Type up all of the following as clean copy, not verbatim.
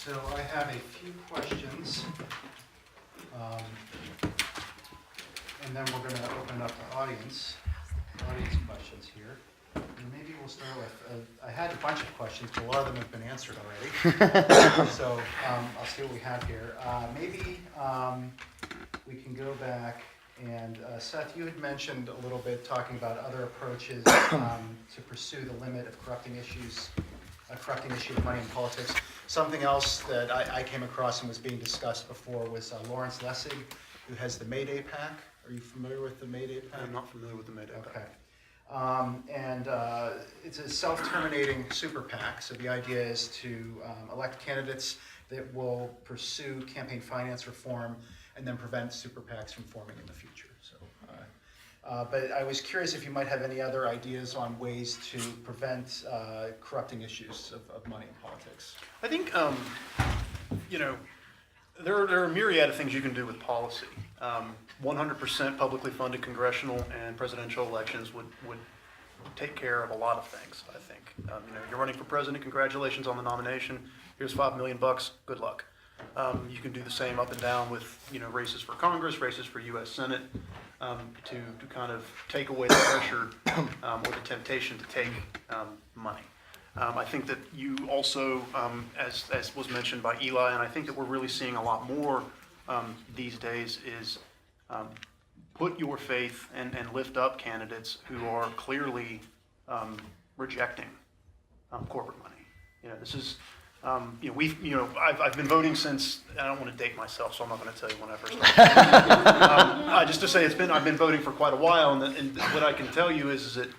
So I have a few questions, and then we're going to open up to audience questions here. And maybe we'll start with, I had a bunch of questions, but a lot of them have been answered already. So I'll see what we have here. Maybe we can go back and Seth, you had mentioned a little bit talking about other approaches to pursue the limit of corrupting issue of money in politics. Something else that I came across and was being discussed before was Lawrence Lessig, who has the Mayday PAC. Are you familiar with the Mayday PAC? I'm not familiar with the Mayday PAC. Okay. It's a self-terminating super PAC. So the idea is to elect candidates that will pursue campaign finance reform and then prevent super PACs from forming in the future. So, but I was curious if you might have any other ideas on ways to prevent corrupting issues of money in politics. I think, there are a myriad of things you can do with policy. 100% publicly funded congressional and presidential elections would take care of a lot of things, I think. You're running for president, congratulations on the nomination. Here's $5 million, good luck. You can do the same up and down with, races for Congress, races for U.S. Senate, to kind of take away the pressure or the temptation to take money. I think that you also, as was mentioned by Eli, and I think that we're really seeing a lot more these days, is put your faith and lift up candidates who are clearly rejecting corporate money. This is, I've been voting since, I don't want to date myself, so I'm not going to tell you when I first started. Just to say I've been voting for quite a while, and what I can tell you is that,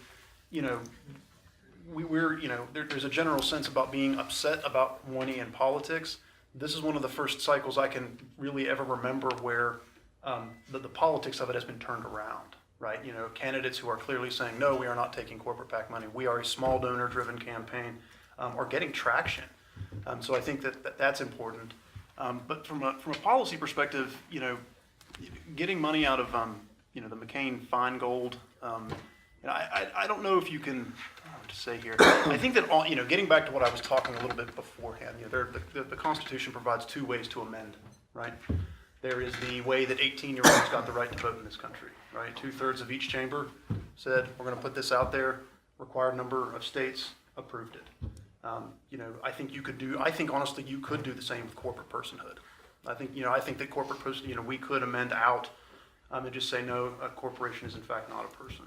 there's a general sense about being upset about money in politics. This is one of the first cycles I can really ever remember where the politics of it has been turned around, right? Candidates who are clearly saying, no, we are not taking corporate PAC money. We are a small donor-driven campaign, are getting traction. So I think that's important. But from a policy perspective, getting money out of the McCain-Feingold, I don't know if you can. To say here, I think that getting back to what I was talking a little bit beforehand, the Constitution provides two ways to amend, right? There is the way that 18-year-olds got the right to vote in this country, right? 2/3 of each chamber said we're going to put this out there. Required number of states approved it. I think honestly you could do the same with corporate personhood. I think that corporate person, we could amend out and just say no, a corporation is in fact not a person,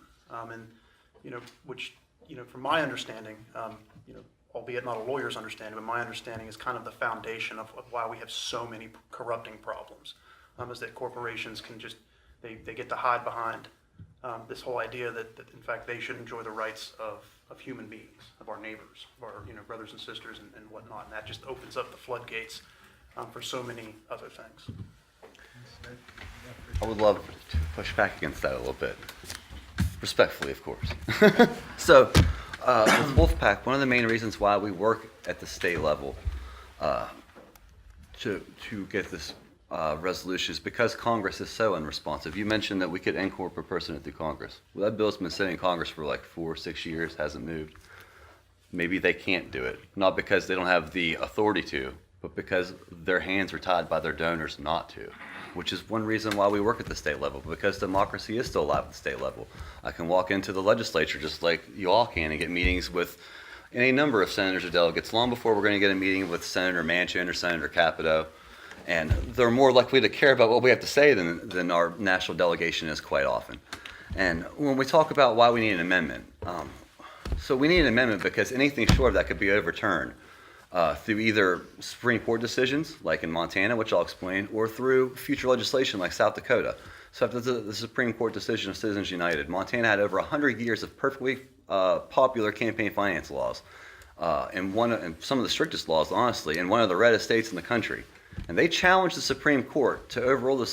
which. From my understanding, albeit not a lawyer's understanding, but my understanding is kind of the foundation of why we have so many corrupting problems, is that corporations can just, they get to hide behind this whole idea that in fact they should enjoy the rights of human beings, of our neighbors, of our brothers and sisters and whatnot, and that just opens up the floodgates for so many other things. I would love to push back against that a little bit. Respectfully, of course. So, with Wolf-PAC, one of the main reasons why we work at the state level to get this resolution is because Congress is so unresponsive. You mentioned that we could end corporate personhood through Congress. Well, that bill's been sitting in Congress for like 4 or 6 years, hasn't moved. Maybe they can't do it, not because they don't have the authority to, but because their hands are tied by their donors not to. Which is one reason why we work at the state level, because democracy is still alive at the state level. I can walk into the legislature just like you all can and get meetings with any number of senators or delegates long before we're going to get a meeting with Senator Manchin or Senator Capito. And they're more likely to care about what we have to say than our national delegation is quite often. And when we talk about why we need an amendment, so we need an amendment because anything short of that could be overturned. Through either Supreme Court decisions, like in Montana, which I'll explain, or through future legislation like South Dakota. So after the Supreme Court decision of Citizens United, Montana had over 100 years of perfectly popular campaign finance laws, and some of the strictest laws, honestly, in one of the reddest states in the country. And they challenged the Supreme Court to overrule the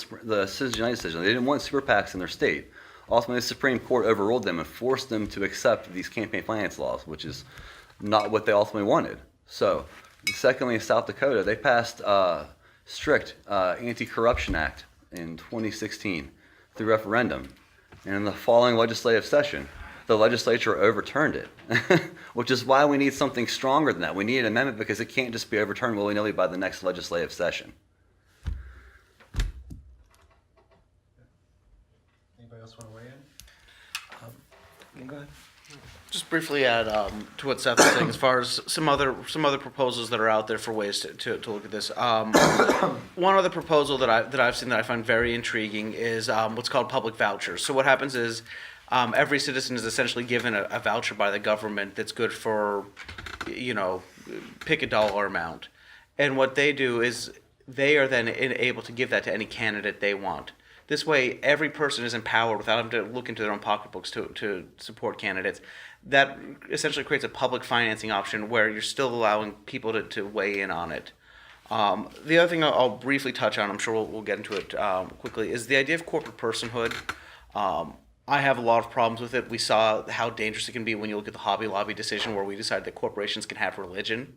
Citizens United decision. They didn't want super PACs in their state. Ultimately, the Supreme Court overruled them and forced them to accept these campaign finance laws, which is not what they ultimately wanted. So, secondly, in South Dakota, they passed strict Anti-Corruption Act in 2016 through referendum. And in the following legislative session, the legislature overturned it, which is why we need something stronger than that. We need an amendment because it can't just be overturned willy-nilly by the next legislative session. Anybody else want to weigh in? Go ahead. Just briefly add to what Seth was saying, as far as some other proposals that are out there for ways to look at this. One other proposal that I've seen that I find very intriguing is what's called public vouchers. So what happens is every citizen is essentially given a voucher by the government that's good for, pick a dollar amount, and what they do is they are then able to give that to any candidate they want. This way, every person is empowered without having to look into their own pocketbooks to support candidates. That essentially creates a public financing option where you're still allowing people to weigh in on it. The other thing I'll briefly touch on, I'm sure we'll get into it quickly, is the idea of corporate personhood. I have a lot of problems with it. We saw how dangerous it can be when you look at the Hobby Lobby decision where we decided that corporations can have religion.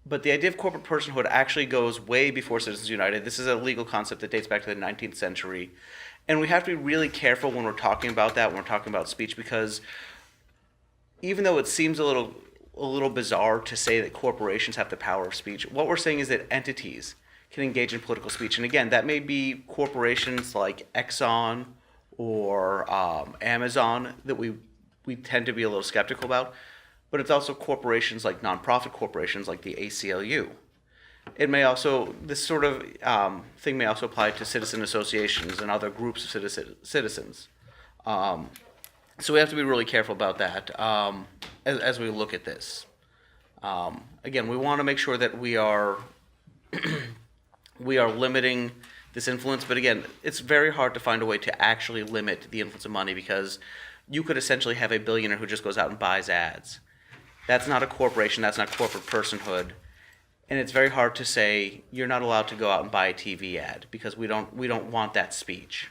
But the idea of corporate personhood actually goes way before Citizens United. This is a legal concept that dates back to the 19th century. And we have to be really careful when we're talking about that, when we're talking about speech, because even though it seems a little bizarre to say that corporations have the power of speech, what we're saying is that entities can engage in political speech. And again, that may be corporations like Exxon or Amazon that we tend to be a little skeptical about. But it's also corporations like nonprofit corporations like the ACLU. It may also, this sort of thing may also apply to citizen associations and other groups of citizens. So we have to be really careful about that as we look at this. Again, we want to make sure that we are limiting this influence, but again, it's very hard to find a way to actually limit the influence of money because you could essentially have a billionaire who just goes out and buys ads. That's not a corporation, that's not corporate personhood. And it's very hard to say you're not allowed to go out and buy a TV ad because we don't want that speech.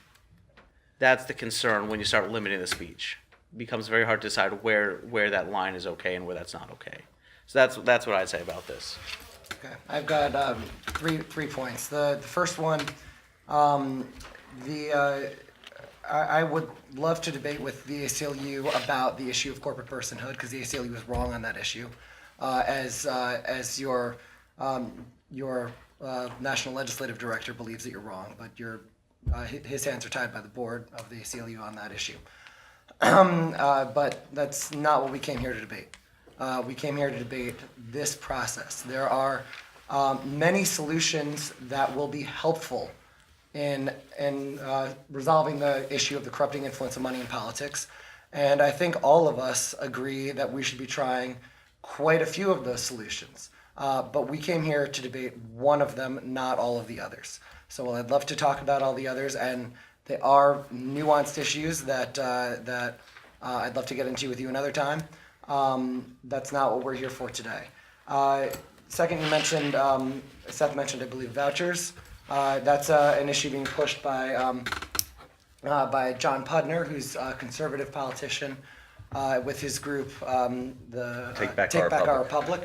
That's the concern when you start limiting the speech. It becomes very hard to decide where that line is okay and where that's not okay. So that's what I'd say about this. Okay, I've got three points. The first one, I would love to debate with the ACLU about the issue of corporate personhood because the ACLU is wrong on that issue. As your national legislative director believes that you're wrong, but his hands are tied by the board of the ACLU on that issue. But that's not what we came here to debate. We came here to debate this process. There are many solutions that will be helpful in resolving the issue of the corrupting influence of money in politics. And I think all of us agree that we should be trying quite a few of those solutions. But we came here to debate one of them, not all of the others. So I'd love to talk about all the others, and they are nuanced issues that I'd love to get into with you another time. That's not what we're here for today. Second, you mentioned, Seth mentioned, I believe, vouchers. That's an issue being pushed by John Pudner, who's a conservative politician, with his group, the Take Back Our Republic.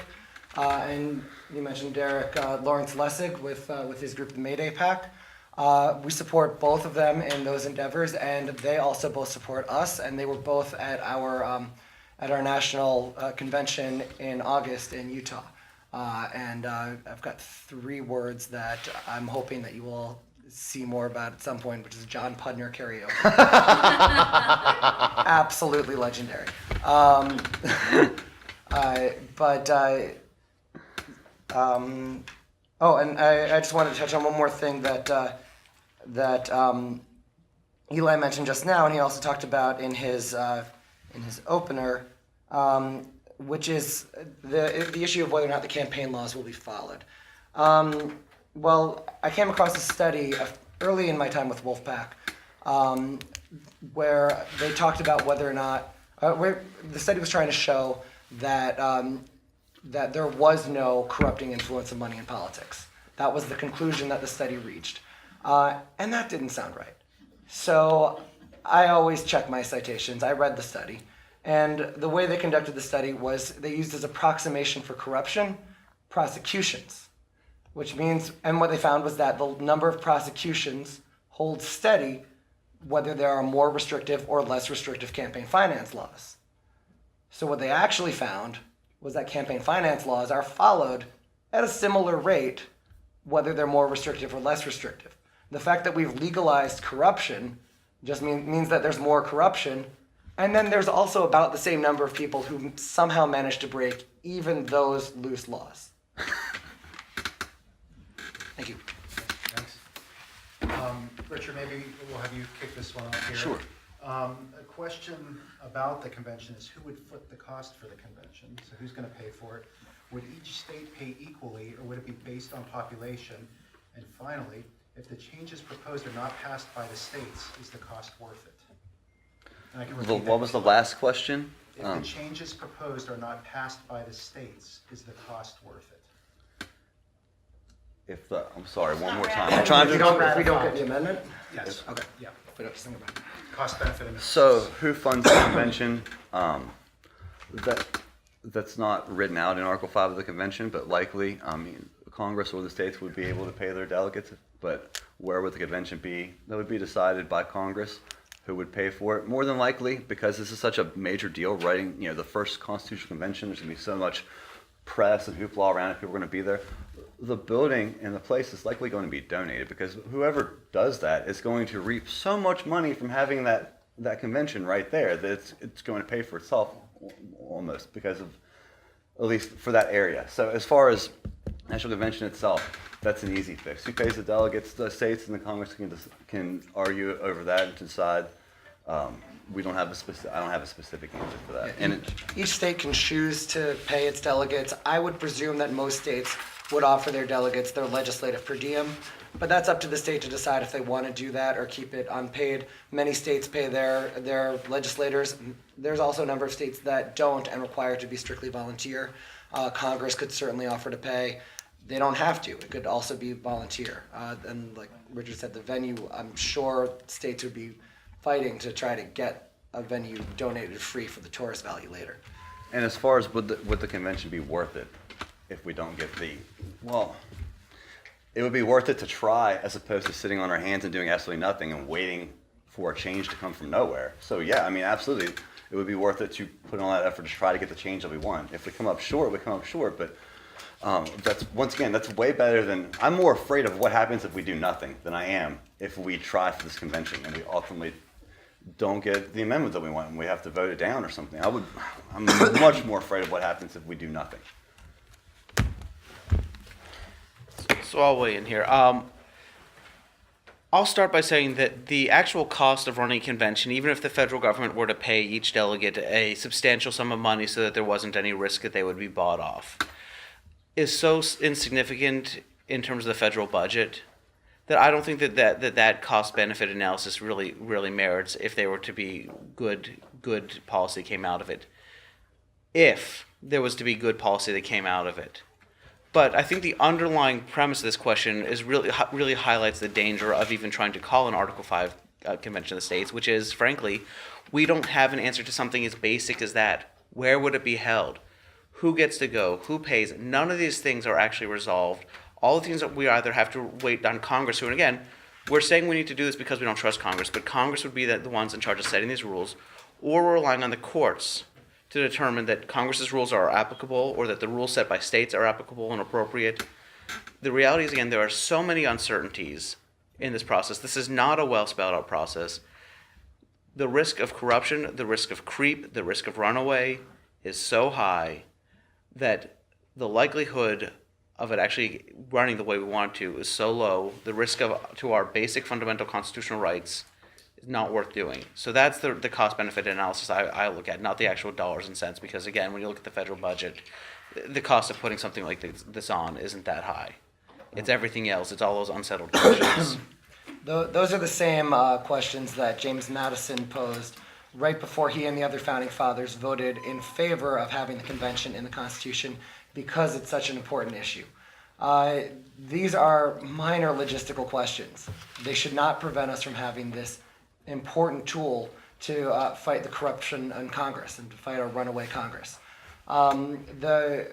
And you mentioned Derek Lawrence Lessig with his group, the Mayday PAC. We support both of them in those endeavors, and they also both support us. And they were both at our national convention in August in Utah. And I've got 3 words that I'm hoping that you will see more about at some point, which is John Pudner karaoke. Absolutely legendary. And I just wanted to touch on one more thing that Eli mentioned just now, and he also talked about in his opener, which is the issue of whether or not the campaign laws will be followed. Well, I came across a study early in my time with Wolf-PAC where they talked about whether or not the study was trying to show that that there was no corrupting influence of money in politics. That was the conclusion that the study reached, and that didn't sound right. So I always check my citations. I read the study. And the way they conducted the study was they used as approximation for corruption prosecutions, which means, and what they found was that the number of prosecutions holds steady whether there are more restrictive or less restrictive campaign finance laws. So what they actually found was that campaign finance laws are followed at a similar rate, whether they're more restrictive or less restrictive. The fact that we've legalized corruption just means that there's more corruption, and then there's also about the same number of people who somehow manage to break even those loose laws. Thank you. Thanks. Richard, maybe we'll have you kick this one off here. Sure. A question about the convention is who would foot the cost for the convention? So who's going to pay for it? Would each state pay equally, or would it be based on population? And finally, if the changes proposed are not passed by the states, is the cost worth it? And I can repeat What was the last question? If the changes proposed are not passed by the states, is the cost worth it? I'm sorry, one more time. And I'm trying if we don't get the amendment? Yes. Okay. Yeah. If we don't just think about it. Cost benefit analysis. So who funds the convention? That's not written out in Article 5 of the convention, but likely, Congress or the states would be able to pay their delegates. But where would the convention be? That would be decided by Congress. Who would pay for it? More than likely, because this is such a major deal, writing, the first constitutional convention, there's gonna be so much press and hoopla around it, people are gonna be there. The building and the place is likely going to be donated, because whoever does that is going to reap so much money from having that convention right there that it's going to pay for itself almost, because of, at least for that area. So as far as national convention itself, that's an easy fix. Who pays the delegates? The states and the Congress can argue over that and decide. We don't have I don't have a specific answer for that. And Each state can choose to pay its delegates. I would presume that most states would offer their delegates their legislative per diem, but that's up to the state to decide if they want to do that or keep it unpaid. Many states pay their legislators. There's also a number of states that don't and require it to be strictly volunteer. Congress could certainly offer to pay. They don't have to. It could also be volunteer. And like Richard said, the venue, I'm sure states would be fighting to try to get a venue donated free for the tourist value later. And as far as would the convention be worth it if we don't get it would be worth it to try, as opposed to sitting on our hands and doing absolutely nothing and waiting for a change to come from nowhere. So yeah, absolutely, it would be worth it to put in all that effort to try to get the change that we want. If we come up short, we come up short, but that's way better than, I'm more afraid of what happens if we do nothing than I am if we try for this convention and we ultimately don't get the amendment that we want and we have to vote it down or something. I'm much more afraid of what happens if we do nothing. So I'll weigh in here. I'll start by saying that the actual cost of running a convention, even if the federal government were to pay each delegate a substantial sum of money so that there wasn't any risk that they would be bought off, is so insignificant in terms of the federal budget that I don't think that cost-benefit analysis really merits if there were to be good policy came out of it. If there was to be good policy that came out of it. But I think the underlying premise of this question is really highlights the danger of even trying to call an Article 5 Convention of the States, which is, frankly, we don't have an answer to something as basic as that. Where would it be held? Who gets to go? Who pays? None of these things are actually resolved. All the things that we either have to wait on Congress, who, and again, we're saying we need to do this because we don't trust Congress, but Congress would be the ones in charge of setting these rules, or we're relying on the courts to determine that Congress's rules are applicable or that the rules set by states are applicable and appropriate. The reality is, again, there are so many uncertainties in this process. This is not a well spelled out process. The risk of corruption, the risk of creep, the risk of runaway is so high that the likelihood of it actually running the way we want to is so low. The risk to our basic fundamental constitutional rights is not worth doing. So that's the cost-benefit analysis I look at, not the actual dollars and cents, because again, when you look at the federal budget, the cost of putting something like this on isn't that high. It's everything else. It's all those unsettled questions. Those are the same questions that James Madison posed right before he and the other founding fathers voted in favor of having the convention in the Constitution because it's such an important issue. These are minor logistical questions. They should not prevent us from having this important tool to fight the corruption in Congress and to fight a runaway Congress. The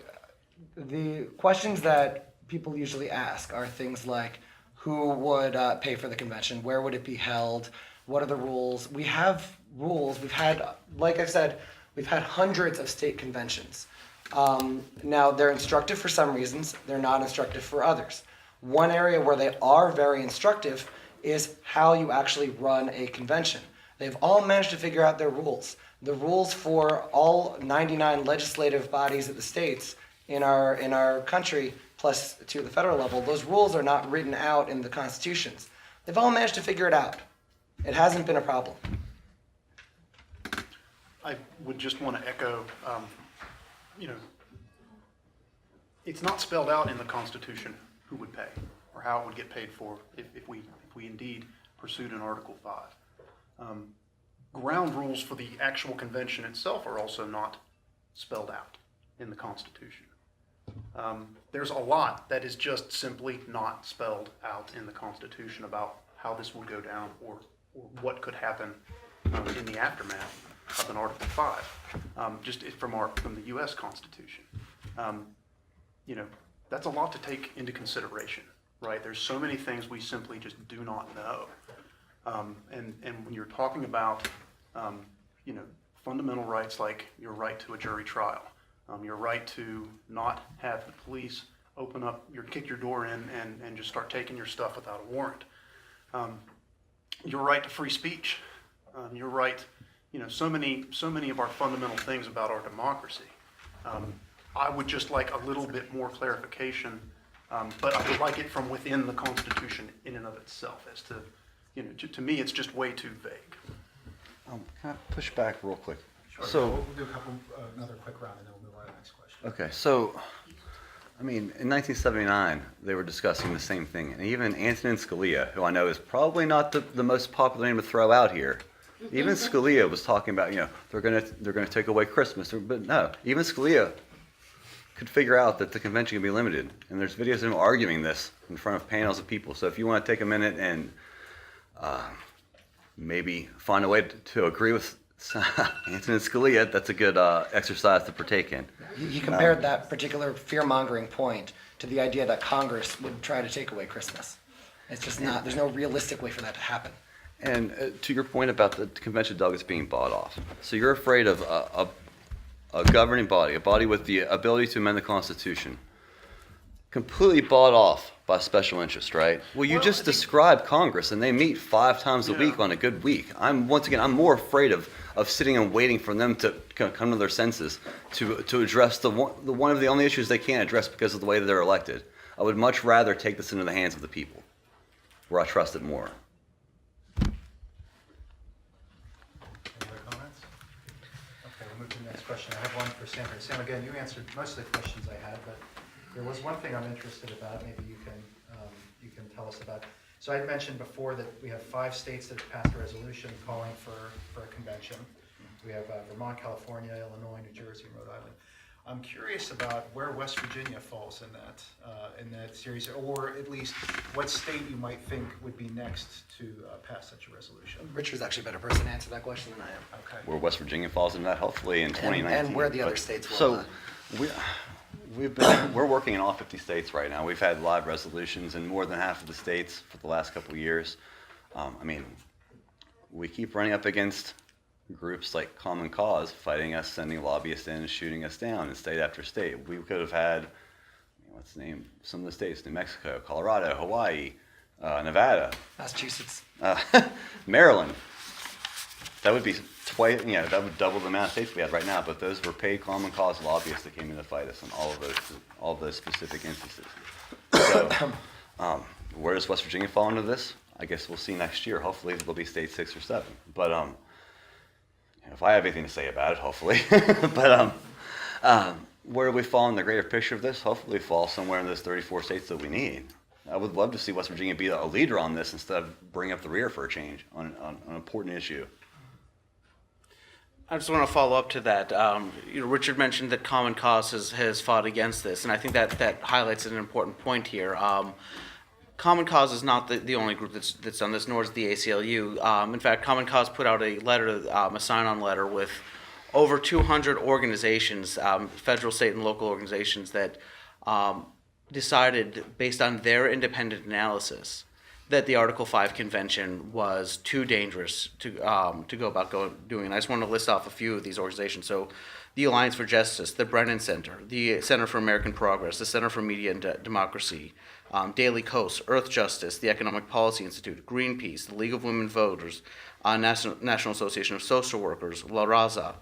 questions that people usually ask are things like, who would pay for the convention? Where would it be held? What are the rules? We have rules. We've had, like I said, we've had hundreds of state conventions. Now, they're instructive for some reasons. They're not instructive for others. One area where they are very instructive is how you actually run a convention. They've all managed to figure out their rules. The rules for all 99 legislative bodies of the states in our country, plus to the federal level, those rules are not written out in the constitutions. They've all managed to figure it out. It hasn't been a problem. I would just want to echo, it's not spelled out in the Constitution who would pay or how it would get paid for if we indeed pursued an Article 5. Ground rules for the actual convention itself are also not spelled out in the Constitution. There's a lot that is just simply not spelled out in the Constitution about how this will go down or what could happen in the aftermath of an Article 5, just from the U.S. Constitution. That's a lot to take into consideration, right? There's so many things we simply just do not know. And when you're talking about, fundamental rights like your right to a jury trial, your right to not have the police kick your door in and just start taking your stuff without a warrant, your right to free speech, your right, so many of our fundamental things about our democracy. I would just like a little bit more clarification, but I would like it from within the Constitution in and of itself. As to me, it's just way too vague. Can I push back real quick? Sure. So, We'll do another quick round and then we'll move on to the next question. okay, so, in 1979, they were discussing the same thing. And even Antonin Scalia, who I know is probably not the most popular name to throw out here, even Scalia was talking about, they're gonna take away Christmas. But no, even Scalia could figure out that the convention can be limited. And there's videos of him arguing this in front of panels of people. So if you want to take a minute and maybe find a way to agree with Antonin Scalia, that's a good exercise to partake in. He compared that particular fear-mongering point to the idea that Congress would try to take away Christmas. It's just not, there's no realistic way for that to happen. And to your point about the convention delegates being bought off, so you're afraid of a governing body, a body with the ability to amend the Constitution, completely bought off by special interest, right? Well, you just described Congress, and they meet 5 times a week on a good week. I'm more afraid of sitting and waiting for them to come to their senses to address the one of the only issues they can't address because of the way that they're elected. I would much rather take this into the hands of the people, where I trust it more. Any other comments? Okay, we'll move to the next question. I have one for Sam. Sam, again, you answered most of the questions I had, but there was one thing I'm interested about. Maybe you can tell us about. So I had mentioned before that we have 5 states that have passed a resolution calling for a convention. We have Vermont, California, Illinois, New Jersey, and Rhode Island. I'm curious about where West Virginia falls in that series, or at least what state you might think would be next to pass such a resolution. Richard's actually a better person to answer that question than I am. Okay. Where West Virginia falls into that, hopefully in 2019. And where the other But- states will. So we're working in all 50 states right now. We've had live resolutions in more than half of the states for the last couple of years. We keep running up against groups like Common Cause fighting us, sending lobbyists in and shooting us down in state after state. We could have had, let's name some of the states: New Mexico, Colorado, Hawaii, Nevada, Massachusetts. Maryland. That would be twice, that would double the amount of states we have right now, but those were paid Common Cause lobbyists that came in to fight us in all of those specific instances. So, where does West Virginia fall into this? I guess we'll see next year. Hopefully it'll be state 6 or 7. But if I have anything to say about it, hopefully. But where do we fall in the greater picture of this? Hopefully we fall somewhere in those 34 states that we need. I would love to see West Virginia be a leader on this instead of bring up the rear for a change on an important issue. I just want to follow up to that. Richard mentioned that Common Cause has fought against this, and I think that highlights an important point here. Common Cause is not the only group that's done this, nor is the ACLU. In fact, Common Cause put out a letter, a sign-on letter with over 200 organizations, federal, state, and local organizations that decided, based on their independent analysis, that the Article 5 convention was too dangerous to go about doing. And I just want to list off a few of these organizations. So the Alliance for Justice, the Brennan Center, the Center for American Progress, the Center for Media and Democracy, Daily Kos, Earth Justice, the Economic Policy Institute, Greenpeace, the League of Women Voters, National Association of Social Workers, La Raza,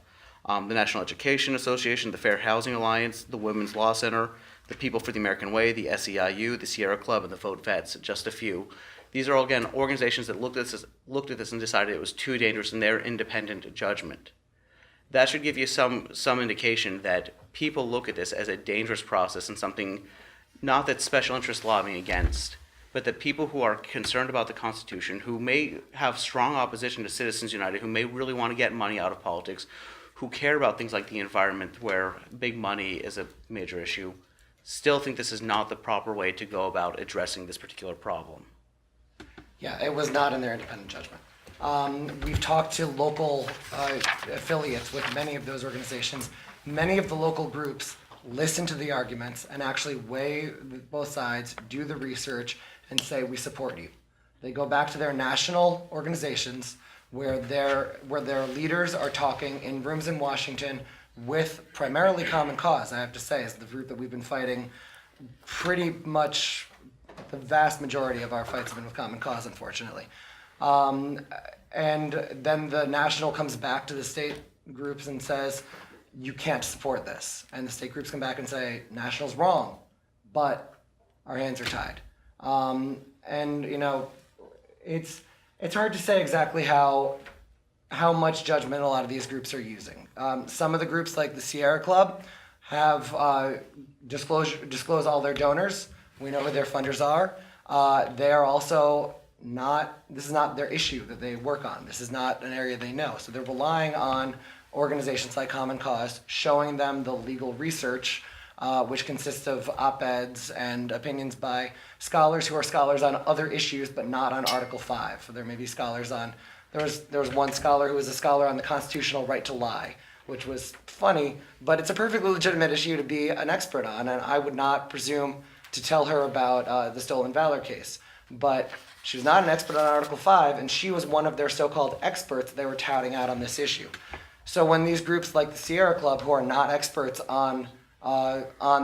the National Education Association, the Fair Housing Alliance, the Women's Law Center, the People for the American Way, the SEIU, the Sierra Club, and the Vote Vets, just a few. These are all, again, organizations that looked at this and decided it was too dangerous in their independent judgment. That should give you some indication that people look at this as a dangerous process and something not that special interests lobbying against, but that people who are concerned about the Constitution, who may have strong opposition to Citizens United, who may really want to get money out of politics, who care about things like the environment where big money is a major issue, still think this is not the proper way to go about addressing this particular problem. Yeah, it was not in their independent judgment. We've talked to local affiliates with many of those organizations. Many of the local groups listen to the arguments and actually weigh both sides, do the research, and say, we support you. They go back to their national organizations where their leaders are talking in rooms in Washington with primarily Common Cause, I have to say, is the group that we've been fighting. Pretty much the vast majority of our fights have been with Common Cause, unfortunately. And then the national comes back to the state groups and says, you can't support this. And the state groups come back and say, national's wrong, but our hands are tied. And you know, it's hard to say exactly how much judgment a lot of these groups are using. Some of the groups, like the Sierra Club, have disclose all their donors. We know who their funders are. They are also this is not their issue that they work on. This is not an area they know. So they're relying on organizations like Common Cause, showing them the legal research, which consists of op-eds and opinions by scholars who are scholars on other issues, but not on Article 5. So there may be scholars on, there was one scholar who was a scholar on the constitutional right to lie, which was funny, but it's a perfectly legitimate issue to be an expert on, and I would not presume to tell her about the Stolen Valor case. But she was not an expert on Article 5, and she was one of their so-called experts they were touting out on this issue. So when these groups like the Sierra Club, who are not experts on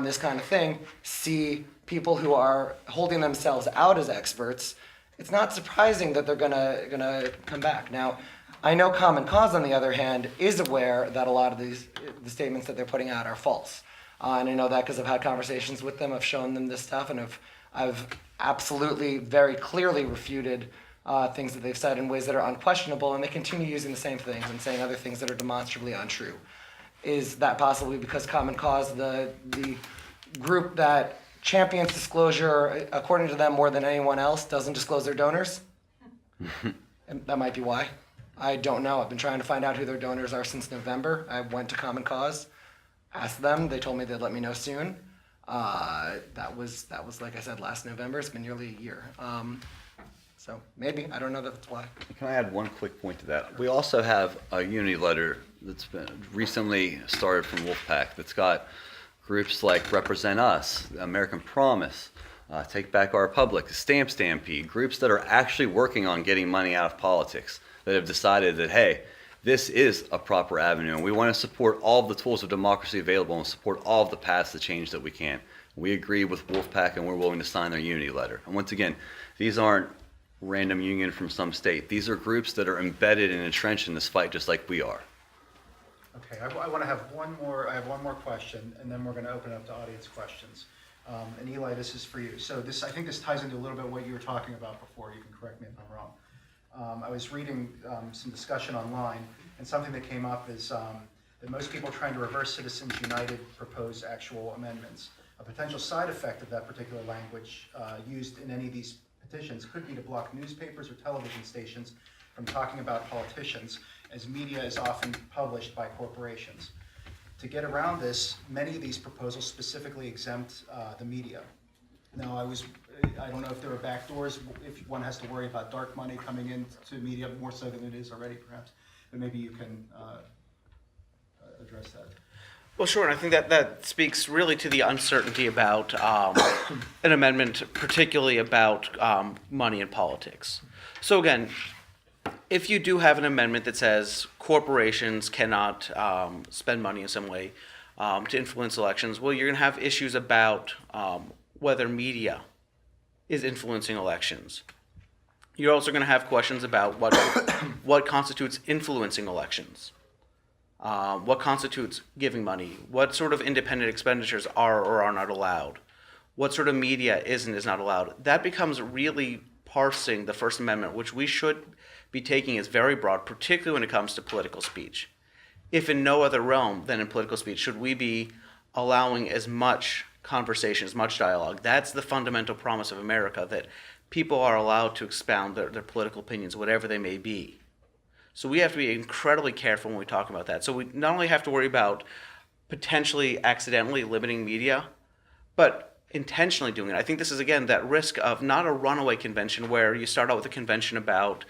this kind of thing, see people who are holding themselves out as experts, it's not surprising that they're gonna come back. Now, I know Common Cause, on the other hand, is aware that a lot of the statements that they're putting out are false. And I know that because I've had conversations with them, I've shown them this stuff, and I've absolutely very clearly refuted things that they've said in ways that are unquestionable, and they continue using the same things and saying other things that are demonstrably untrue. Is that possibly because Common Cause, the group that champions disclosure, according to them more than anyone else, doesn't disclose their donors? And that might be why. I don't know. I've been trying to find out who their donors are since November. I went to Common Cause, asked them. They told me they'd let me know soon. That was like I said, last November. It's been nearly a year. So maybe, I don't know that's why. Can I add one quick point to that? We also have a unity letter that's been recently started from Wolf-PAC that's got groups like Represent Us, American Promise, Take Back Our Republic, Stamp Stampede, groups that are actually working on getting money out of politics, that have decided that, hey, this is a proper avenue, and we want to support all of the tools of democracy available and support all of the paths to change that we can. We agree with Wolf-PAC, and we're willing to sign their unity letter. And once again, these aren't random union from some state. These are groups that are embedded and entrenched in this fight just like we are. Okay, I want to have one more. I have one more question, and then we're going to open it up to audience questions. And Eli, this is for you. So I think this ties into a little bit what you were talking about before. You can correct me if I'm wrong. I was reading some discussion online, and something that came up is that most people trying to reverse Citizens United propose actual amendments. A potential side effect of that particular language used in any of these petitions could be to block newspapers or television stations from talking about politicians, as media is often published by corporations. To get around this, many of these proposals specifically exempt the media. Now, I don't know if there are backdoors, if one has to worry about dark money coming into media more so than it is already, perhaps, but maybe you can address that. Well, sure, and I think that speaks really to the uncertainty about an amendment, particularly about money in politics. So again, if you do have an amendment that says corporations cannot spend money in some way to influence elections, well, you're going to have issues about whether media is influencing elections. You're also going to have questions about what constitutes influencing elections. What constitutes giving money? What sort of independent expenditures are or are not allowed? What sort of media is and is not allowed? That becomes really parsing the First Amendment, which we should be taking as very broad, particularly when it comes to political speech. If in no other realm than in political speech should we be allowing as much conversation, as much dialogue. That's the fundamental promise of America, that people are allowed to expound their political opinions, whatever they may be. So we have to be incredibly careful when we talk about that. So we not only have to worry about potentially accidentally limiting media, but intentionally doing it. I think this is, again, that risk of not a runaway convention where you start out with a convention about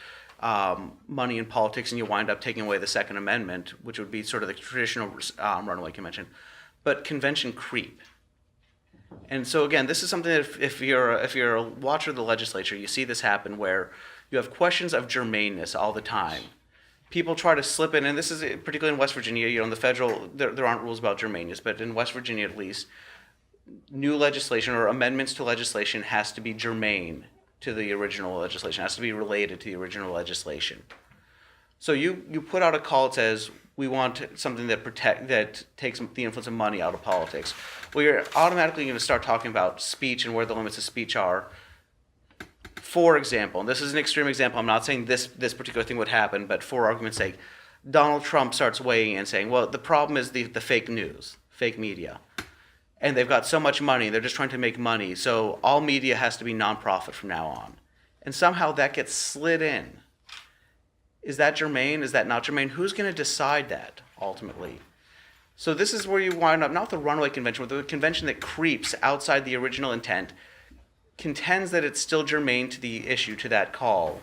money in politics and you wind up taking away the Second Amendment, which would be sort of the traditional runaway convention, but convention creep. And so again, this is something that if you're a watcher of the legislature, you see this happen where you have questions of germaneness all the time. People try to slip in, and this is particularly in West Virginia, in the federal, there aren't rules about germaneness, but in West Virginia at least, new legislation or amendments to legislation has to be germane to the original legislation, has to be related to the original legislation. So you put out a call that says, we want something that takes the influence of money out of politics. Well, you're automatically going to start talking about speech and where the limits of speech are. For example, and this is an extreme example, I'm not saying this particular thing would happen, but for argument's sake, Donald Trump starts weighing in and saying, well, the problem is the fake news, fake media. And they've got so much money, they're just trying to make money, so all media has to be nonprofit from now on. And somehow that gets slid in. Is that germane? Is that not germane? Who's going to decide that, ultimately? So this is where you wind up, not the runaway convention, but the convention that creeps outside the original intent, contends that it's still germane to the issue, to that call.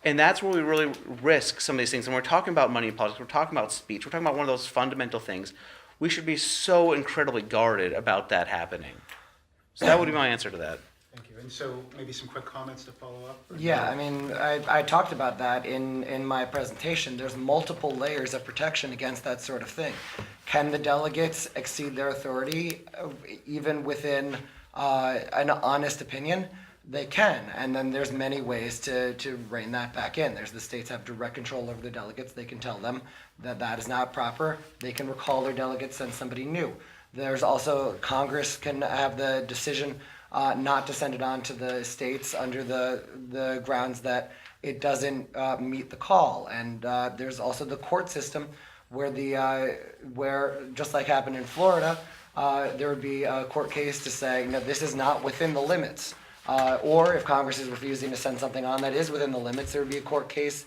And that's where we really risk some of these things. And we're talking about money in politics, we're talking about speech, we're talking about one of those fundamental things. We should be so incredibly guarded about that happening. So that would be my answer to that. Thank you. And so maybe some quick comments to follow up? Yeah, I mean, I talked about that in my presentation. There's multiple layers of protection against that sort of thing. Can the delegates exceed their authority even within an honest opinion? They can, and then there's many ways to rein that back in. There's the states have direct control over the delegates. They can tell them that is not proper. They can recall their delegates, send somebody new. There's also Congress can have the decision not to send it on to the states under the grounds that it doesn't meet the call. And there's also the court system where where just like happened in Florida, there would be a court case to say, no, this is not within the limits. Or if Congress is refusing to send something on that is within the limits, there would be a court case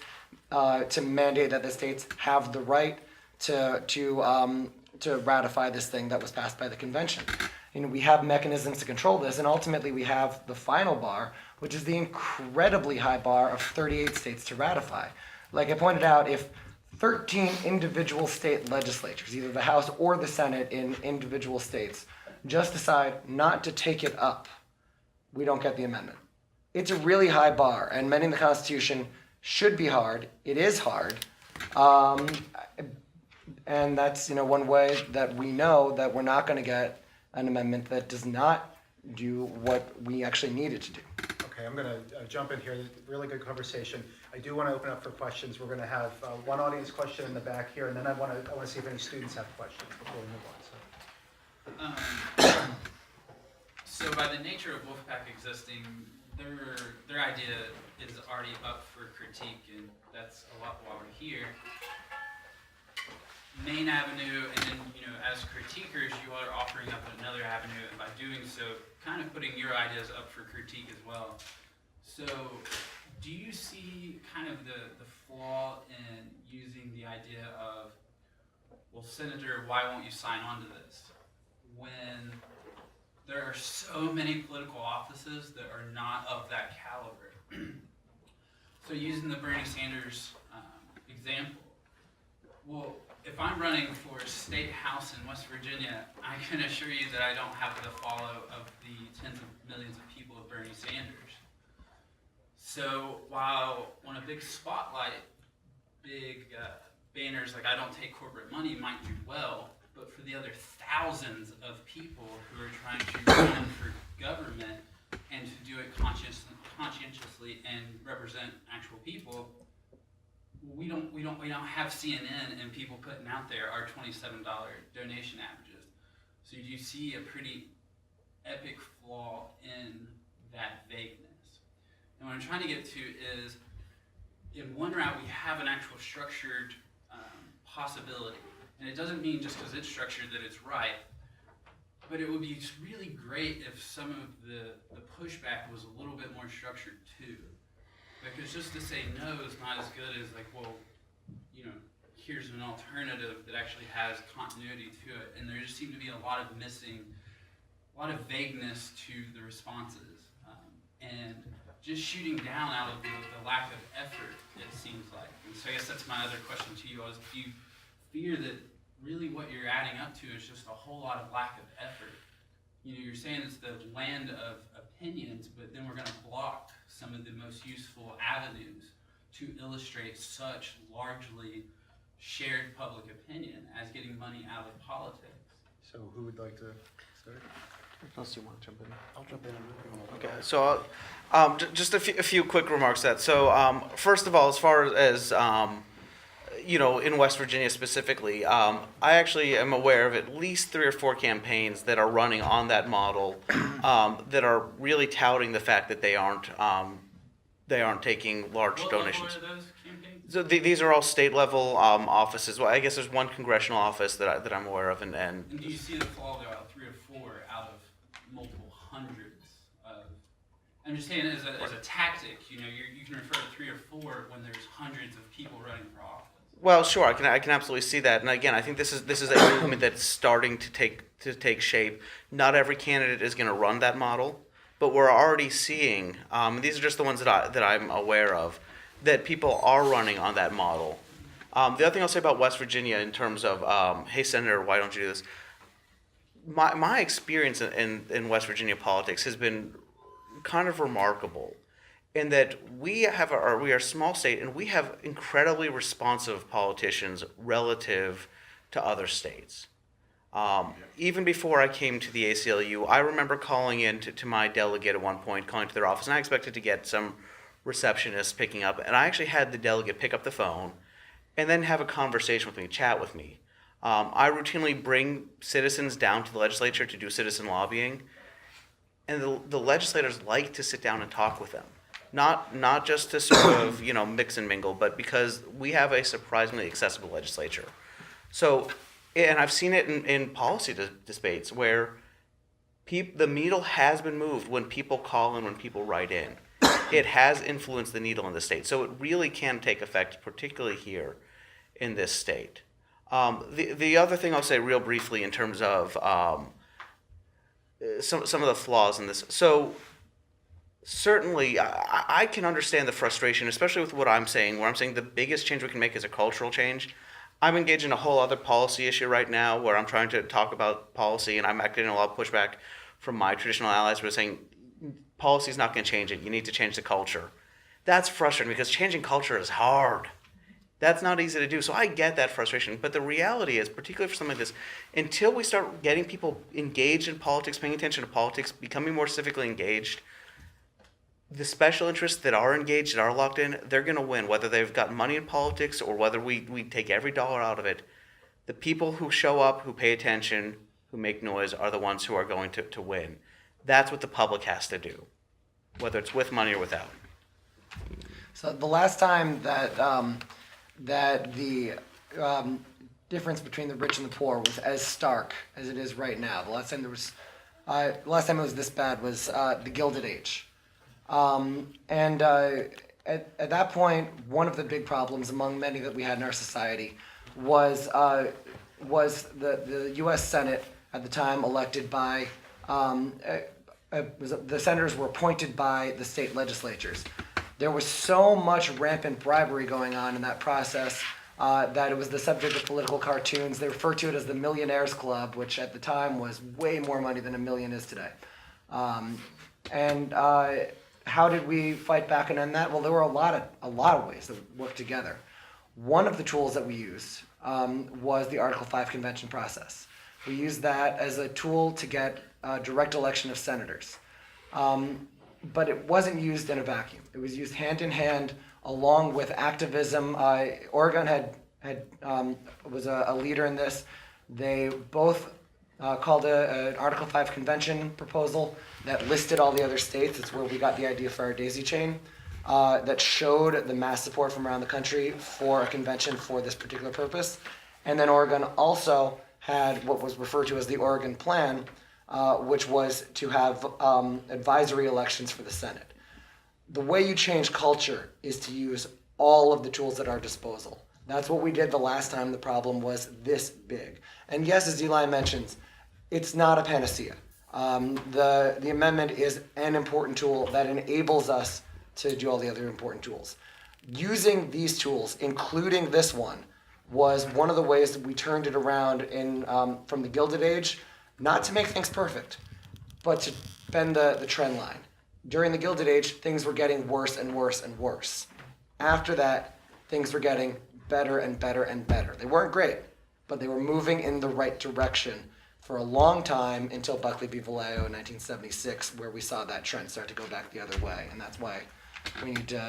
to mandate that the states have the right to ratify this thing that was passed by the convention. We have mechanisms to control this, and ultimately we have the final bar, which is the incredibly high bar of 38 states to ratify. Like I pointed out, if 13 individual state legislatures, either the House or the Senate in individual states, just decide not to take it up, we don't get the amendment. It's a really high bar, and amending the Constitution should be hard. It is hard. And that's one way that we know that we're not going to get an amendment that does not do what we actually need it to do. Okay, I'm going to jump in here. Really good conversation. I do want to open up for questions. We're going to have one audience question in the back here, and then I want to see if any students have questions before we move on. So by the nature of Wolf-PAC existing, their idea is already up for critique, and that's a lot why we're here. Main avenue, and then as critiquers, you are offering up another avenue, and by doing so, kind of putting your ideas up for critique as well. So, do you see kind of the flaw in using the idea of, well, Senator, why won't you sign on to this? When there are so many political offices that are not of that caliber. So using the Bernie Sanders example, well, if I'm running for state house in West Virginia, I can assure you that I don't have the follow of the tens of millions of people of Bernie Sanders. So while on a big spotlight, big banners like "I don't take corporate money" might do well, but for the other thousands of people who are trying to run for government and to do it conscientiously and represent actual people, we don't have CNN and people putting out there our $27 donation averages. So you see a pretty epic flaw in that vagueness. And what I'm trying to get to is, in one route we have an actual structured possibility. And it doesn't mean just because it's structured that it's right, but it would be really great if some of the pushback was a little bit more structured too. Because just to say no is not as good as like, well, you know, here's an alternative that actually has continuity to it. And there just seemed to be a lot of vagueness to the responses. And just shooting down out of the lack of effort, it seems like. And so I guess that's my other question to you, is do you fear that really what you're adding up to is just a whole lot of lack of effort? You know, you're saying it's the land of opinions, but then we're going to block some of the most useful avenues to illustrate such largely shared public opinion as getting money out of politics. So who would like to start? Unless you want to jump in. I'll jump in. Okay, so just a few quick remarks to that. So first of all, as far as you know, in West Virginia specifically, I actually am aware of at least 3 or 4 campaigns that are running on that model that are really touting the fact that they aren't taking large donations. What are those campaigns? So these are all state level offices. Well, I guess there's one congressional office that I'm aware of, and And do you see the flaw there out 3 or 4 out of multiple hundreds of? I'm just saying as a tactic, you know, you can refer to 3 or 4 when there's hundreds of people running for office. Well, sure, I can absolutely see that, and again, I think this is a movement that's starting to take shape. Not every candidate is going to run that model, but we're already seeing. These are just the ones that I'm aware of, that people are running on that model. The other thing I'll say about West Virginia in terms of, hey Senator, why don't you do this? My experience in West Virginia politics has been kind of remarkable, in that we are a small state and we have incredibly responsive politicians relative to other states. Even before I came to the ACLU, I remember calling in to my delegate at one point, calling to their office, and I expected to get some receptionist picking up, and I actually had the delegate pick up the phone and then have a conversation with me, chat with me. I routinely bring citizens down to the legislature to do citizen lobbying, and the legislators like to sit down and talk with them. Not just to sort of, you know, mix and mingle, but because we have a surprisingly accessible legislature. So, and I've seen it in policy debates where the needle has been moved when people call and when people write in. It has influenced the needle in the state. So it really can take effect, particularly here in this state. The other thing I'll say real briefly in terms of some of the flaws in this. So certainly, I can understand the frustration, especially with what I'm saying, where I'm saying the biggest change we can make is a cultural change. I'm engaged in a whole other policy issue right now where I'm trying to talk about policy, and I'm getting a lot of pushback from my traditional allies who are saying policy is not going to change it. You need to change the culture. That's frustrating because changing culture is hard. That's not easy to do. So I get that frustration. But the reality is, particularly for something like this, until we start getting people engaged in politics, paying attention to politics, becoming more civically engaged, the special interests that are engaged, that are locked in, they're going to win, whether they've got money in politics or whether we take every dollar out of it. The people who show up, who pay attention, who make noise are the ones who are going to win. That's what the public has to do, whether it's with money or without. So the last time that the difference between the rich and the poor was as stark as it is right now, the last time it was this bad was the Gilded Age. At that point, one of the big problems among many that we had in our society was the U.S. Senate at the time elected by the senators were appointed by the state legislatures. There was so much rampant bribery going on in that process that it was the subject of political cartoons. They referred to it as the Millionaires Club, which at the time was way more money than $1 million is today. How did we fight back and end that? Well, there were a lot of ways that worked together. One of the tools that we used was the Article 5 convention process. We used that as a tool to get a direct election of senators. But it wasn't used in a vacuum. It was used hand in hand along with activism. Oregon was a leader in this. They both called an Article 5 convention proposal that listed all the other states. It's where we got the idea for our daisy chain that showed the mass support from around the country for a convention for this particular purpose. And then Oregon also had what was referred to as the Oregon Plan, which was to have advisory elections for the Senate. The way you change culture is to use all of the tools at our disposal. That's what we did the last time the problem was this big. And yes, as Eli mentions, it's not a panacea. The amendment is an important tool that enables us to do all the other important tools. Using these tools, including this one, was one of the ways that we turned it around from the Gilded Age, not to make things perfect, but to bend the trend line. During the Gilded Age, things were getting worse and worse and worse. After that, things were getting better and better and better. They weren't great, but they were moving in the right direction for a long time until Buckley v. Vallejo in 1976, where we saw that trend start to go back the other way. And that's why we need to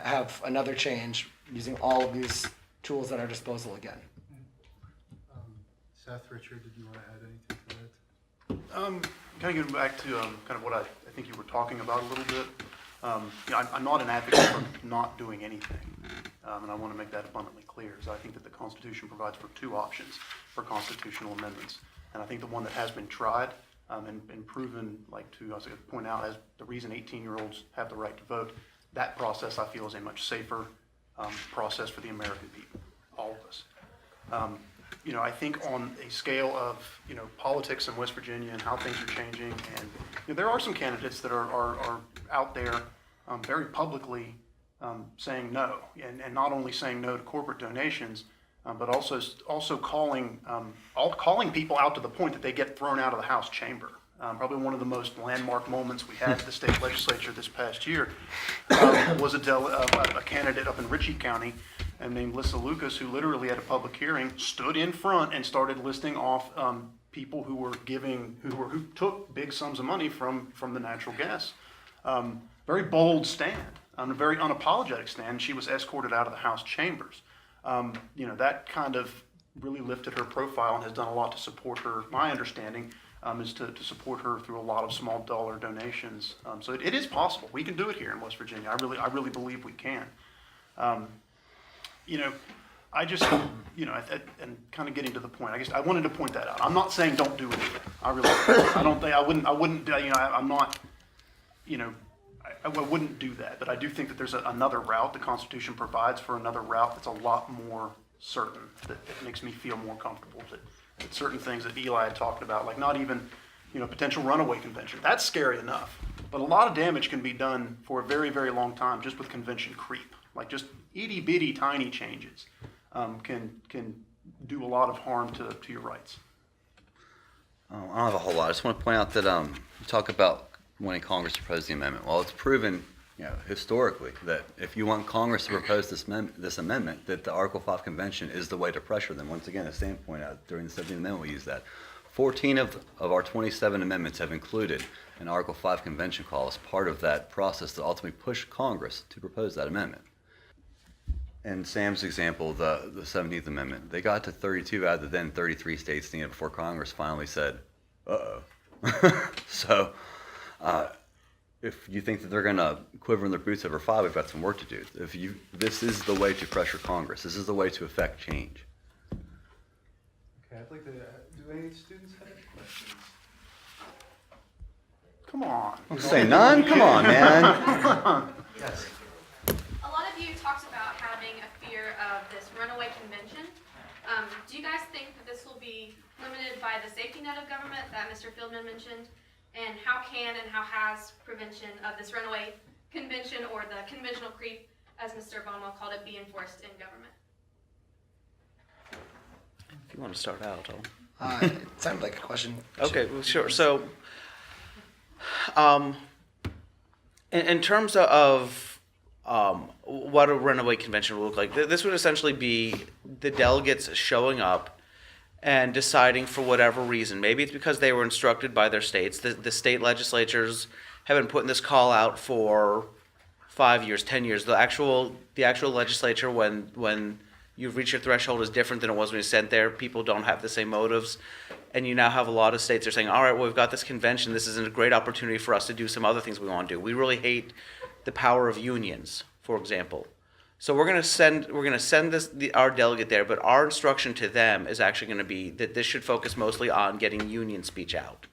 have another change using all of these tools at our disposal again. Seth, Richard, did you want to add anything to that? Kind of getting back to kind of what I think you were talking about a little bit. I'm not an advocate for not doing anything, and I want to make that abundantly clear. So I think that the Constitution provides for two options for constitutional amendments, and I think the one that has been tried and proven, like to I was going to point out, as the reason 18-year-olds have the right to vote, that process I feel is a much safer process for the American people, all of us. I think on a scale of, politics in West Virginia and how things are changing, and there are some candidates that are out there very publicly saying no, and not only saying no to corporate donations, but also calling people out to the point that they get thrown out of the House chamber. Probably one of the most landmark moments we had at the state legislature this past year was a candidate up in Ritchie County named Lissa Lucas, who literally at a public hearing stood in front and started listing off people who took big sums of money from the natural gas. Very bold stand, a very unapologetic stand. She was escorted out of the House chambers. That kind of really lifted her profile and has done a lot to support her. My understanding is to support her through a lot of small dollar donations. So it is possible. We can do it here in West Virginia. I really believe we can. I just, and kind of getting to the point, I wanted to point that out. I'm not saying don't do anything. I wouldn't, I'm not, I wouldn't do that. But I do think that there's another route. The Constitution provides for another route that's a lot more certain, that makes me feel more comfortable that certain things that Eli had talked about, like not even, potential runaway convention. That's scary enough. But a lot of damage can be done for a very, very long time just with convention creep. Like just itty bitty tiny changes can do a lot of harm to your rights. I don't have a whole lot. I just want to point out that you talk about wanting Congress to propose the amendment. Well, it's proven, historically, that if you want Congress to propose this amendment, that the Article 5 Convention is the way to pressure them. Once again, as Sam pointed out, during the 17th Amendment, we use that. 14 of our 27 amendments have included an Article 5 Convention call as part of that process that ultimately pushed Congress to propose that amendment. In Sam's example, the 17th Amendment, they got to 32 out of the then 33 states needed before Congress finally said, uh-oh. So if you think that they're going to quiver in their boots over 5, we've got some work to do. This is the way to pressure Congress. This is the way to affect change. Okay, I'd like to, do any students have any questions? Come on. Don't say none? Come on, man. Yes. A lot of you talked about having a fear of this runaway convention. Do you guys think that this will be limited by the safety net of government that Mr. Fieldman mentioned? And how can and how has prevention of this runaway convention or the conventional creep, as Mr. Baumwell called it, be enforced in government? you want to start out, It sounded like a question. Okay, well, sure. So, in terms of what a runaway convention would look like, this would essentially be the delegates showing up and deciding for whatever reason. Maybe it's because they were instructed by their states. The state legislatures have been putting this call out for 5 years, 10 years. The actual legislature, when you've reached your threshold, is different than it was when you sent there. People don't have the same motives. And you now have a lot of states that are saying, all right, well, we've got this convention. This is a great opportunity for us to do some other things we want to do. We really hate the power of unions, for example. So we're going to send our delegate there, but our instruction to them is actually going to be that this should focus mostly on getting union speech out.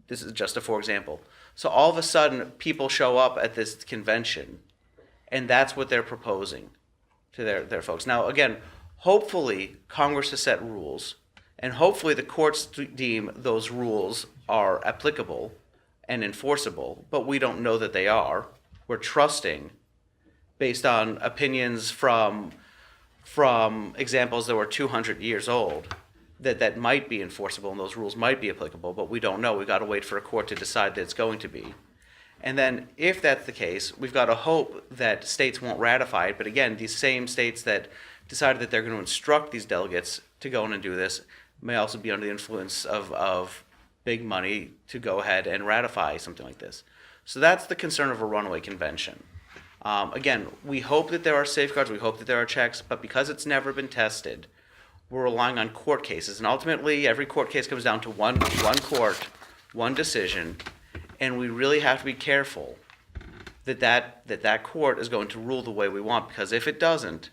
This is just a for example. So all of a sudden, people show up at this convention, and that's what they're proposing to their folks. Now, again, hopefully Congress has set rules, and hopefully the courts deem those rules are applicable and enforceable, but we don't know that they are. We're trusting, based on opinions from examples that were 200 years old, that might be enforceable and those rules might be applicable, but we don't know. We've got to wait for a court to decide that it's going to be. And then if that's the case, we've got to hope that states won't ratify it. But again, these same states that decided that they're going to instruct these delegates to go in and do this may also be under the influence of big money to go ahead and ratify something like this. So that's the concern of a runaway convention. Again, we hope that there are safeguards, we hope that there are checks, but because it's never been tested, we're relying on court cases. And ultimately, every court case comes down to one court, one decision, and we really have to be careful that court is going to rule the way we want, because if it doesn't,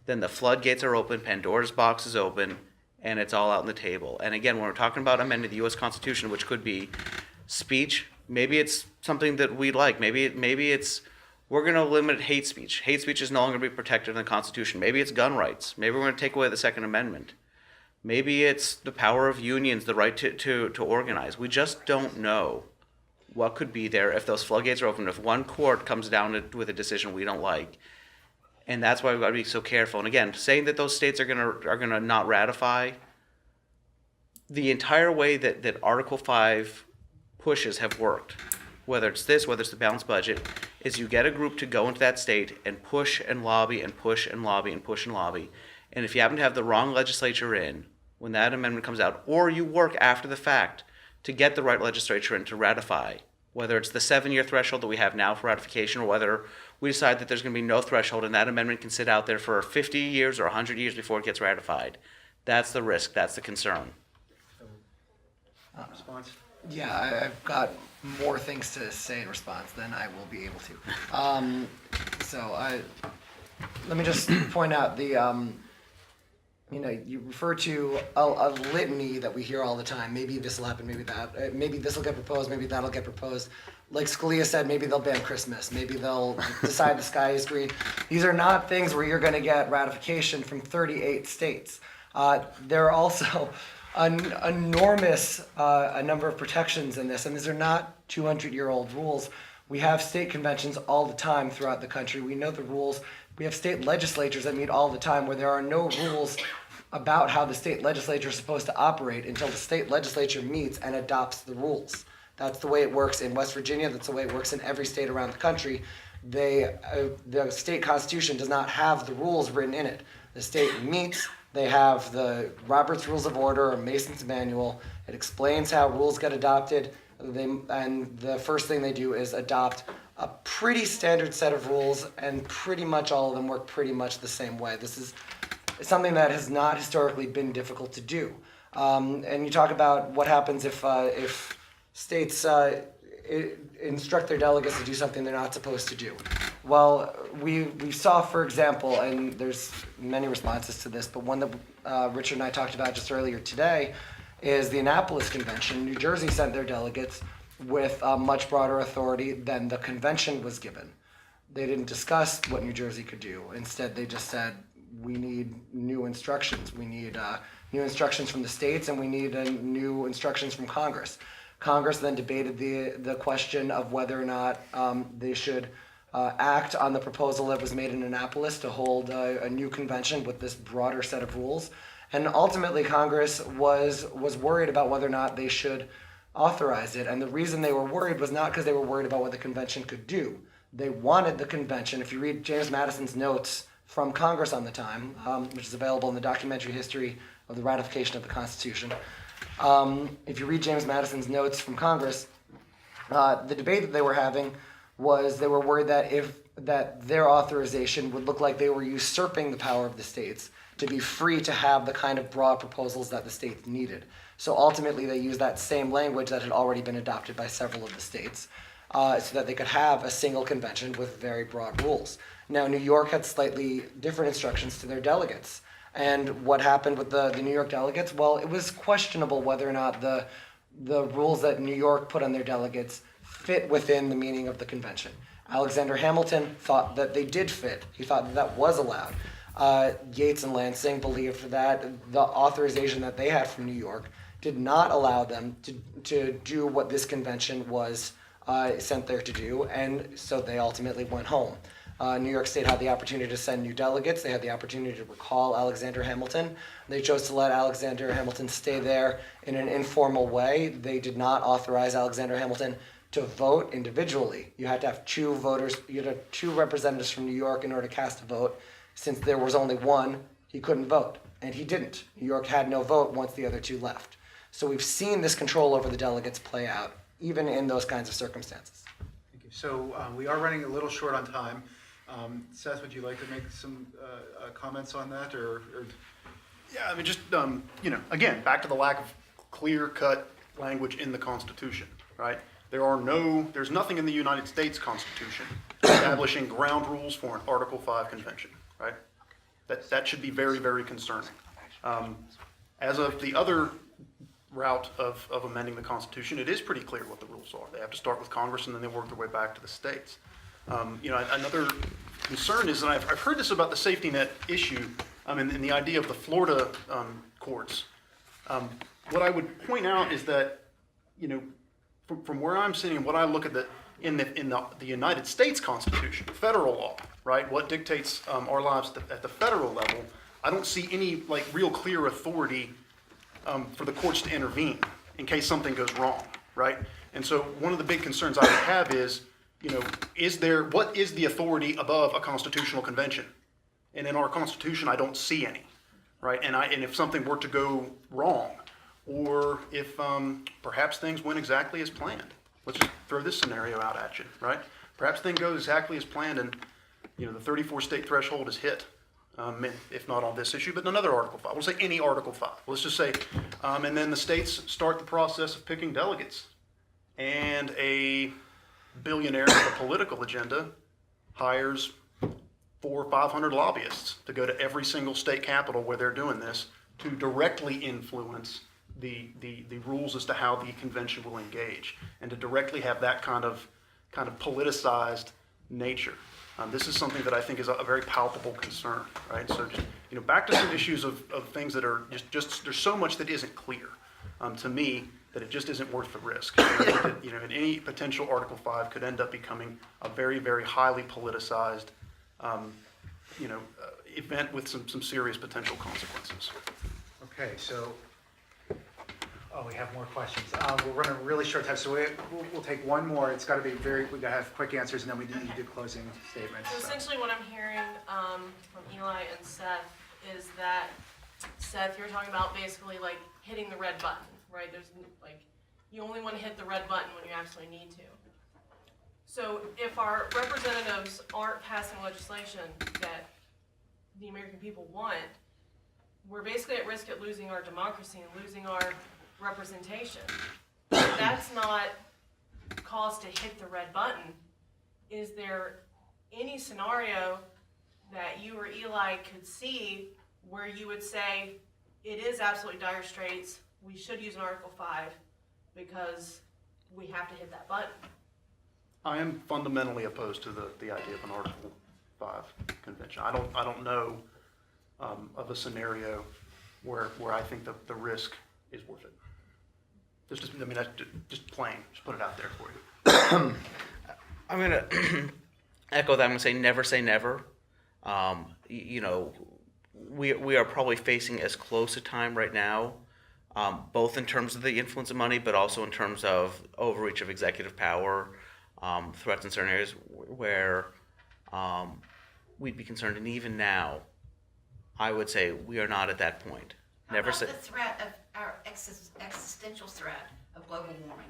then the floodgates are open, Pandora's box is open, and it's all out on the table. And again, when we're talking about amending the U.S. Constitution, which could be speech, maybe it's something that we like. Maybe it's we're going to limit hate speech. Hate speech is no longer going to be protected in the Constitution. Maybe it's gun rights. Maybe we're going to take away the Second Amendment. Maybe it's the power of unions, the right to organize. We just don't know what could be there if those floodgates are open, if one court comes down with a decision we don't like. And that's why we've got to be so careful. And again, saying that those states are gonna not ratify, the entire way that Article 5 pushes have worked, whether it's this, whether it's the balanced budget, is you get a group to go into that state and push and lobby and push and lobby and push and lobby. And if you happen to have the wrong legislature in when that amendment comes out, or you work after the fact to get the right legislature in to ratify, whether it's the 7-year threshold that we have now for ratification, or whether we decide that there's going to be no threshold and that amendment can sit out there for 50 years or 100 years before it gets ratified. That's the risk, that's the concern. Response? Yeah, I've got more things to say in response than I will be able to. Let me just point out you refer to a litany that we hear all the time. Maybe this will happen, maybe that. Maybe this will get proposed, maybe that'll get proposed. Like Scalia said, maybe they'll ban Christmas. Maybe they'll decide the sky is green. These are not things where you're going to get ratification from 38 states. There are also an enormous number of protections in this, and these are not 200-year-old rules. We have state conventions all the time throughout the country. We know the rules. We have state legislatures that meet all the time where there are no rules about how the state legislature is supposed to operate until the state legislature meets and adopts the rules. That's the way it works in West Virginia. That's the way it works in every state around the country. The state constitution does not have the rules written in it. The state meets. They have the Robert's Rules of Order or Mason's Manual. It explains how rules get adopted. And the first thing they do is adopt a pretty standard set of rules, and pretty much all of them work pretty much the same way. This is something that has not historically been difficult to do. And you talk about what happens if states instruct their delegates to do something they're not supposed to do. Well, we saw, for example, and there's many responses to this, but one that Richard and I talked about just earlier today is the Annapolis Convention. New Jersey sent their delegates with much broader authority than the convention was given. They didn't discuss what New Jersey could do. Instead, they just said, we need new instructions. We need new instructions from the states, and we need new instructions from Congress. Congress then debated the question of whether or not they should act on the proposal that was made in Annapolis to hold a new convention with this broader set of rules. And ultimately, Congress was worried about whether or not they should authorize it. And the reason they were worried was not because they were worried about what the convention could do. They wanted the convention. If you read James Madison's notes from Congress on the time, which is available in the documentary history of the ratification of the Constitution, if you read James Madison's notes from Congress, the debate that they were having was they were worried that their authorization would look like they were usurping the power of the states to be free to have the kind of broad proposals that the states needed. So ultimately, they used that same language that had already been adopted by several of the states, so that they could have a single convention with very broad rules. Now, New York had slightly different instructions to their delegates. And what happened with the New York delegates? Well, it was questionable whether or not the rules that New York put on their delegates fit within the meaning of the convention. Alexander Hamilton thought that they did fit. He thought that that was allowed. Yates and Lansing believed that the authorization that they had from New York did not allow them to do what this convention was sent there to do, and so they ultimately went home. New York State had the opportunity to send new delegates. They had the opportunity to recall Alexander Hamilton. They chose to let Alexander Hamilton stay there in an informal way. They did not authorize Alexander Hamilton to vote individually. You had to have two voters, you had to have two representatives from New York in order to cast a vote. Since there was only one, he couldn't vote, and he didn't. New York had no vote once the other two left. So we've seen this control over the delegates play out, even in those kinds of circumstances. Thank you. So we are running a little short on time. Seth, would you like to make some comments on that, or? Yeah, I mean, just, again, back to the lack of clear-cut language in the Constitution, right? There's nothing in the United States Constitution establishing ground rules for an Article 5 convention, right? That should be very, very concerning. As of the other route of amending the Constitution, it is pretty clear what the rules are. They have to start with Congress and then they work their way back to the states. Another concern is, and I've heard this about the safety net issue, and the idea of the Florida courts. What I would point out is that, from where I'm sitting, what I look at in the United States Constitution, federal law, right? What dictates our lives at the federal level? I don't see any real clear authority for the courts to intervene in case something goes wrong, right? And so one of the big concerns I would have is, what is the authority above a constitutional convention? And in our Constitution, I don't see any, right? And if something were to go wrong, or if perhaps things went exactly as planned, let's just throw this scenario out at you, right? Perhaps things go exactly as planned, and the 34 state threshold is hit, if not on this issue, but another Article 5. We'll say any Article 5. Let's just say, and then the states start the process of picking delegates, and a billionaire with a political agenda hires 400 or 500 lobbyists to go to every single state capital where they're doing this to directly influence the rules as to how the convention will engage, and to directly have that kind of politicized nature. This is something that I think is a very palpable concern, right? So just, back to some issues of things that are just there's so much that isn't clear to me, that it just isn't worth the risk. And I think that, in any potential Article 5 could end up becoming a very, very highly politicized, event with some serious potential consequences. Okay, so, we have more questions. We're running a really short time, so we'll take one more. It's got to be we got to have quick answers, and then we need to do closing statements. So essentially what I'm hearing from Eli and Seth is that, Seth, you're talking about basically hitting the red button, right? There's you only want to hit the red button when you absolutely need to. So if our representatives aren't passing legislation that the American people want, we're basically at risk at losing our democracy and losing our representation. If that's not cause to hit the red button, is there any scenario that you or Eli could see where you would say it is absolutely dire straits, we should use an Article 5 because we have to hit that button? I am fundamentally opposed to the idea of an Article 5 convention. I don't know of a scenario where I think the risk is worth it. That's just plain. Just put it out there for you. I'm going to echo that. I'm going to say never say never. we are probably facing as close a time right now, both in terms of the influence of money, but also in terms of overreach of executive power, threats in certain areas where we'd be concerned. And even now, I would say we are not at that point. How Never about say. the threat of our existential threat of global warming?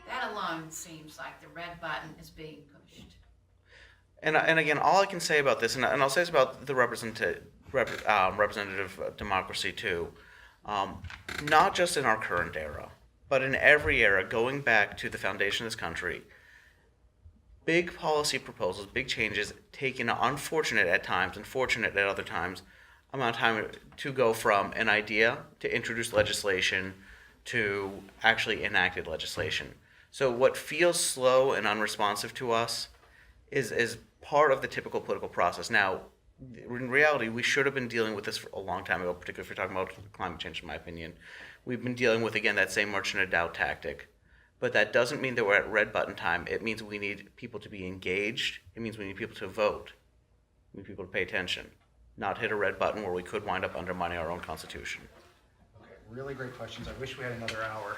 That alone seems like the red button is being pushed. And again, all I can say about this, and I'll say this about the representative democracy too, not just in our current era, but in every era going back to the foundation of this country, big policy proposals, big changes take an unfortunate at times and fortunate at other times amount of time to go from an idea to introduce legislation to actually enacted legislation. So what feels slow and unresponsive to us is part of the typical political process. Now, in reality, we should have been dealing with this for a long time ago, particularly if you're talking about climate change, in my opinion. We've been dealing with, again, that same merchant of doubt tactic. But that doesn't mean that we're at red button time. It means we need people to be engaged. It means we need people to vote. We need people to pay attention, not hit a red button where we could wind up undermining our own Constitution. Okay, really great questions. I wish we had another hour.